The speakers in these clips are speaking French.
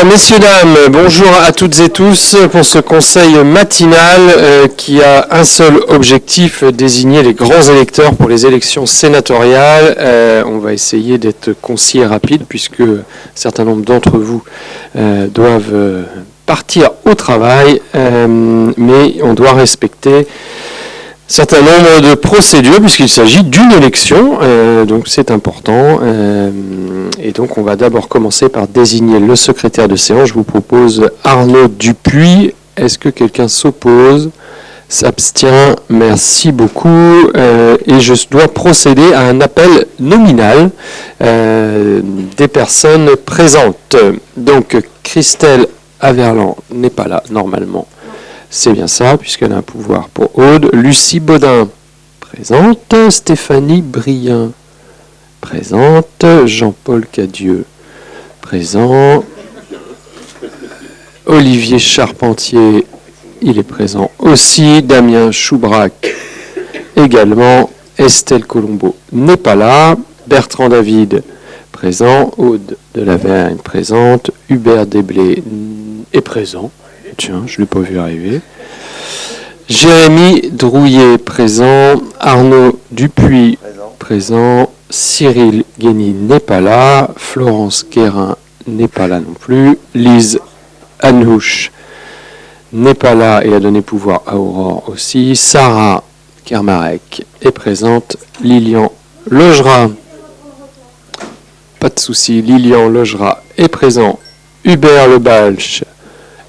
Alors, messieurs, dames, bonjour à toutes et tous pour ce conseil matinal qui a un seul objectif, désigner les grands électeurs pour les élections sénatoriales. On va essayer d'être concis et rapide puisque un certain nombre d'entre vous doivent partir au travail, mais on doit respecter un certain nombre de procédures puisqu'il s'agit d'une élection, donc c'est important. Et donc on va d'abord commencer par désigner le secrétaire de séance. Je vous propose Arnaud Dupuis. Est-ce que quelqu'un s'oppose? S'abstient? Merci beaucoup. Et je dois procéder à un appel nominal des personnes présentes. Donc Christelle Averland n'est pas là normalement. C'est bien ça, puisqu'elle a un pouvoir pour Aude. Lucie Baudin, présente. Stéphanie Brien, présente. Jean-Paul Cadieux, présent. Olivier Charpentier, il est présent aussi. Damien Choubrac, également. Estelle Colombo n'est pas là. Bertrand David, présent. Aude de la Vergne, présente. Hubert Desblés est présent. Tiens, je ne l'ai pas vu arriver. Jérémy Drouillet, présent. Arnaud Dupuis, présent. Cyril Guény n'est pas là. Florence Guérin n'est pas là non plus. Lise Anouche n'est pas là et a donné pouvoir à Aurore aussi. Sarah Kermarek est présente. Lilian Logera, pas de souci, Lilian Logera est présent. Hubert Lebalch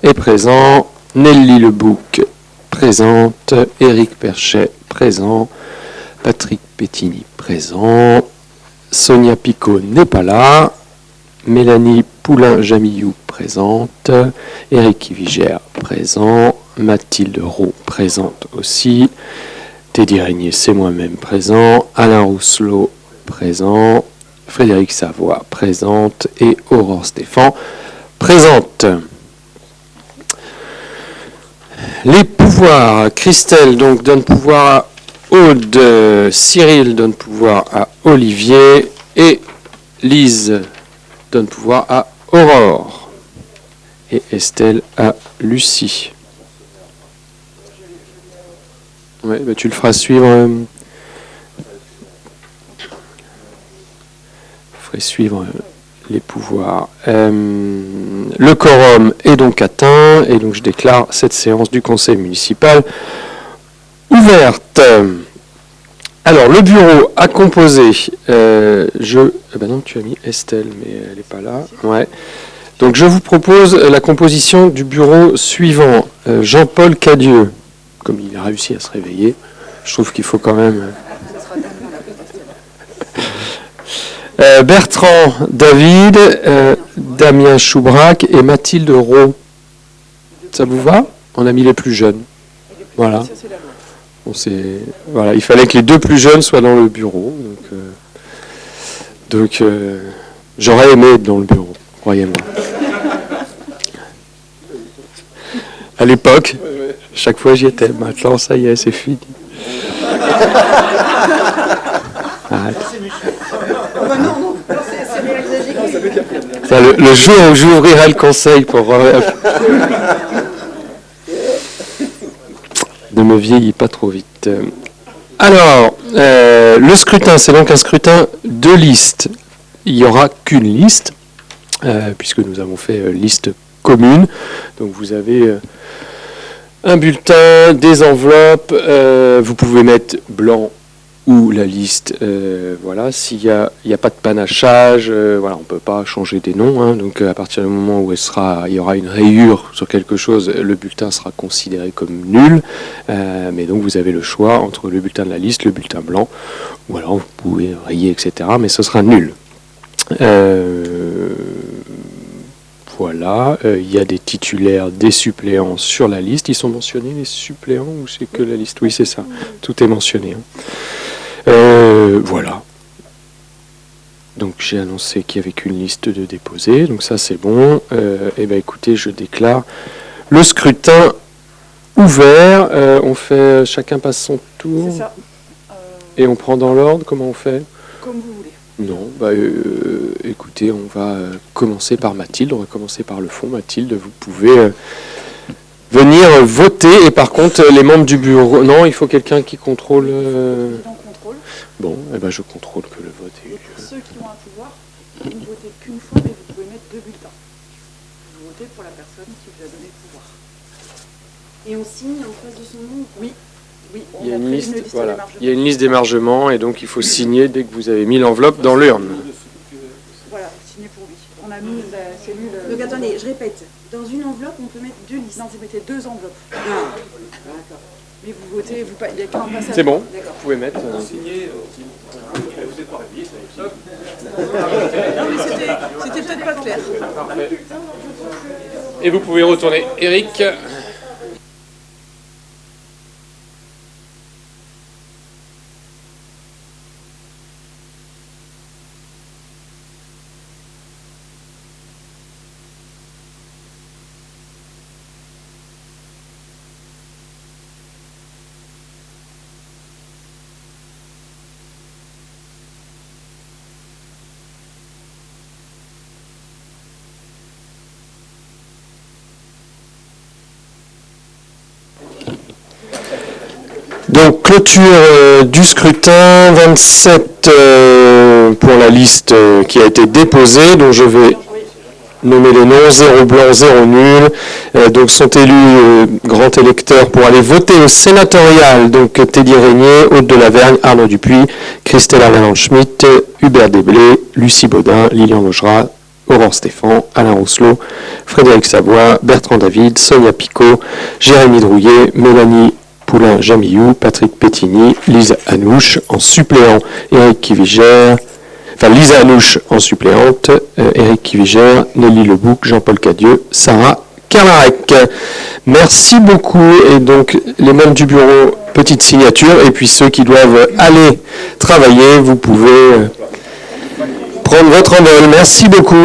est présent. Nelly Lebouc, présente. Éric Perchet, présent. Patrick Pettini, présent. Sonia Picot n'est pas là. Mélanie Poulain-Jamillou, présente. Éric Vigère, présent. Mathilde Roux, présente aussi. Teddy Régnier, c'est moi-même, présent. Alain Rousselot, présent. Frédéric Savoie, présente. Et Aurore Stéphan, présente. Les pouvoirs, Christelle donc donne pouvoir à Aude, Cyril donne pouvoir à Olivier et Lise donne pouvoir à Aurore et Estelle à Lucie. Ouais, bah tu le feras suivre. Les pouvoirs. Le quorum est donc atteint et donc je déclare cette séance du conseil municipal ouverte. Alors le bureau a composé. Non, tu as mis Estelle, mais elle n'est pas là. Ouais. Donc je vous propose la composition du bureau suivant. Jean-Paul Cadieux, comme il a réussi à se réveiller, je trouve qu'il faut quand même. Bertrand David, Damien Choubrac et Mathilde Roux. Ça vous va? On a mis les plus jeunes. Voilà. Voilà. Il fallait que les deux plus jeunes soient dans le bureau. Donc j'aurais aimé être dans le bureau, croyez-moi. À l'époque, chaque fois j'y étais. Maintenant, ça y est, c'est fini. Arrête. Le jour où j'ouvrirai le conseil pour... Ne me vieillis pas trop vite. Alors, le scrutin, c'est donc un scrutin de liste. Il n'y aura qu'une liste, puisque nous avons fait liste commune. Donc vous avez un bulletin, des enveloppes, vous pouvez mettre blanc ou la liste, voilà, s'il n'y a pas de panachage, voilà, on ne peut pas changer des noms, hein, donc à partir du moment où il y aura une rayure sur quelque chose, le bulletin sera considéré comme nul, mais donc vous avez le choix entre le bulletin de la liste, le bulletin blanc, ou alors vous pouvez rayer, etc., mais ce sera nul. Voilà, il y a des titulaires, des suppléants sur la liste. Ils sont mentionnés, les suppléants, ou c'est que la liste? Oui, c'est ça, tout est mentionné. Voilà. Donc j'ai annoncé qu'il n'y avait qu'une liste de déposés, donc ça c'est bon. Et ben écoutez, je déclare le scrutin ouvert. On fait, chacun passe son tour. C'est ça. Et on prend dans l'ordre. Comment on fait? Comme vous voulez. Non, écoutez, on va commencer par Mathilde, on va commencer par le fond. Mathilde, vous pouvez venir voter, et par contre, les membres du bureau... Non, il faut quelqu'un qui contrôle... Contrôle. Bon, je contrôle que le vote est... Et pour ceux qui ont un pouvoir, vous ne votez qu'une fois, mais vous pouvez mettre 2 bulletins. Vous votez pour la personne qui vous a donné le pouvoir. Et on signe en face de son nom? Oui. Oui, Il y a une liste, voilà. Il y a une liste d'émargement, et donc il faut signer dès que vous avez mis l'enveloppe dans l'urne. Voilà, signer pour lui. On a mis la cellule... Donc attendez, je répète. Dans une enveloppe, on peut mettre 2 listes. Non, vous mettez 2 enveloppes. Ah, d'accord. Mais vous votez, il n'y a qu'un passage. C'est bon, D'accord. vous pouvez mettre... Non, mais c'était peut-être pas clair. Et vous pouvez retourner. Eric. Donc, clôture du scrutin, 27 pour la liste qui a été déposée, dont je vais nommer les noms, 0 blanc, 0 nul. Donc, sont élus grands électeurs pour aller voter au sénatorial. Donc, Teddy Régnier, Aude de Lavergne, Arnaud Dupuis, Christelle Arnaud-Schmitt, Hubert Desblés, Lucie Baudin, Lilian Logerat, Aurore Stéphan, Alain Rousselot, Frédéric Savoie, Bertrand David, Sonia Picot, Jérémy Drouillet, Mélanie Poulain-Jamillou, Patrick Pétigny, Lisa Hanouche en suppléant, Lisa Hanouche en suppléante, Éric Kivigère, Nelly Lebouc, Jean-Paul Cadieux, Sarah Kermarek. Merci beaucoup. Et donc, les membres du bureau, petite signature, et puis ceux qui doivent aller travailler, vous pouvez prendre votre envol. Merci beaucoup.